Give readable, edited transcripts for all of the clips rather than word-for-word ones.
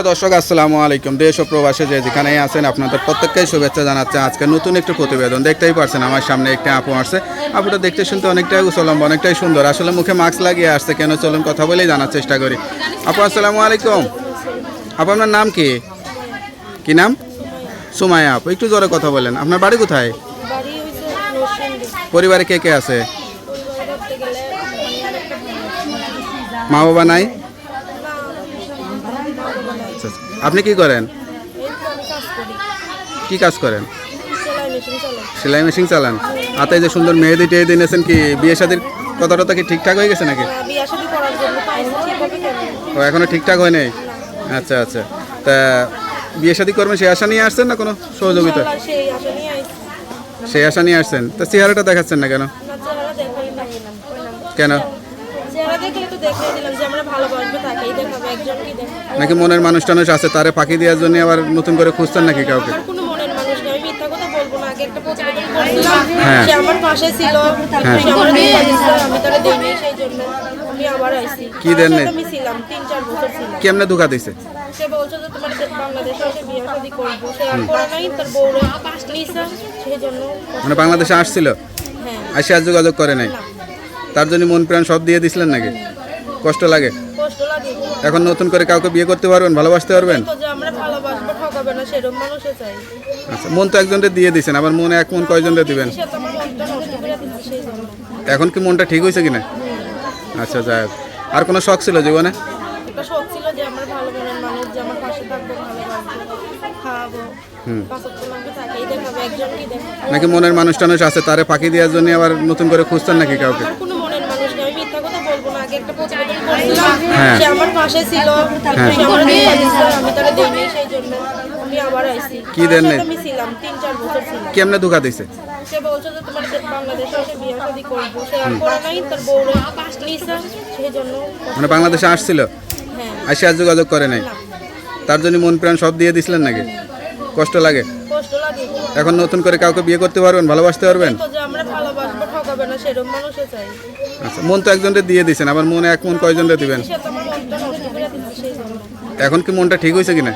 দর্শক আসসালামু আলাইকুম। দেশ ও প্রবাসে যে যেখানেই আছেন আপনাদের প্রত্যেককেই শুভেচ্ছা জানাচ্ছে। আজকে নতুন একটি প্রতিবেদন দেখতেই পারছেন, আমার সামনে একটি আপু আসছে। আপুটা দেখতে শুনতে অনেকটাই উচলম্ব, অনেকটাই সুন্দর। আসলে মুখে মাস্ক লাগিয়ে আসছে কেন, চলুন কথা বলেই জানার চেষ্টা করি। আপু আসসালামু আলাইকুম। আপু আপনার নাম কি? কি নাম? সুমাইয়া আপু। একটু জোরে কথা বলেন। আপনার বাড়ি কোথায়? পরিবারে কে কে আছে? মা বাবা নাই? আপনি কি করেন? কি কাজ করেন? সেলাই মেশিন চালান। হাতে যে সুন্দর মেহেদি টেহেদি এনেছেন, কি বিয়ে শাদীর কথাটা কি ঠিকঠাক হয়ে গেছে নাকি? ও এখনো ঠিকঠাক হয় নাই। আচ্ছা আচ্ছা, তা বিয়ে শাদী করবেন সেই আশা নিয়ে আসছেন না কোনো সহযোগিতা? সেই আশা নিয়ে আসছেন। তা চেহারাটা দেখাচ্ছেন না কেন? কেন? নাকি মনের মানুষ টানুষ আছে তারে ফাঁকি দেওয়ার জন্য আবার নতুন করে খুঁজছেন নাকি কাউকে? কি দেন নাই? কেমনে ধোকা দিছে? মানে বাংলাদেশে আসছিল, আসে আর যোগাযোগ করে নাই, তার জন্য মন প্রাণ সব দিয়ে দিছিলেন নাকি? কষ্ট লাগে? এখন নতুন করে কাউকে বিয়ে করতে পারবেন, ভালোবাসতে পারবেন? আচ্ছা, মন তো একজনকে দিয়ে দিয়েছেন, আবার মনে এক মন কয়জনকে দিবেন? এখন কি মনটা ঠিক হয়েছে কিনা? আচ্ছা যাই হোক। আর কোনো শখ ছিল জীবনে? নাকি মনের মানুষ টানুষ আছে তারে ফাঁকি দেওয়ার জন্য আবার নতুন করে খুঁজছেন নাকি কাউকে? কি দেন নাই? কেমনে ধোকা দিছে? মানে বাংলাদেশে আসছিল, আসে আর যোগাযোগ করে নাই, তার জন্য মন প্রাণ সব দিয়ে দিছিলেন নাকি? কষ্ট লাগে? এখন নতুন করে কাউকে বিয়ে করতে পারবেন, ভালোবাসতে পারবেন? আচ্ছা, মন তো একজনকে দিয়ে দিয়েছেন, আবার মনে এক মন কয়জনকে দিবেন? এখন কি মনটা ঠিক হয়েছে কিনা?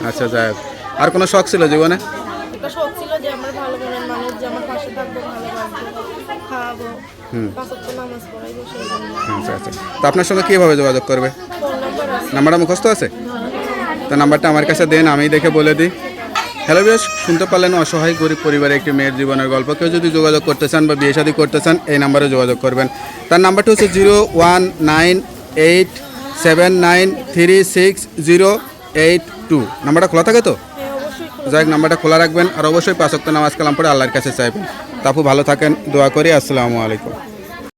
আচ্ছা যাই হোক। আর কোনো শখ ছিল জীবনে? আচ্ছা আচ্ছা, তো আপনার সঙ্গে কীভাবে যোগাযোগ করবে? নাম্বারটা মুখস্থ আছে? তো নাম্বারটা আমার কাছে দেন, আমি দেখে বলে দিই। হ্যালো বেশ, শুনতে পারলেন অসহায় গরিব পরিবারের একটি মেয়ের জীবনের গল্প। কেউ যদি যোগাযোগ করতে চান বা বিয়ে শাদী করতে চান, এই নাম্বারে যোগাযোগ করবেন। তার নাম্বারটি হচ্ছে 01987936082। নাম্বারটা খোলা থাকে তো? যাই হোক, নাম্বারটা খোলা রাখবেন। আর অবশ্যই 5 ওয়াক্ত নামাজ কালাম পড়ে আল্লাহর কাছে চাইবেন। তাপু ভালো থাকেন, দোয়া করি। আসসালামু আলাইকুম।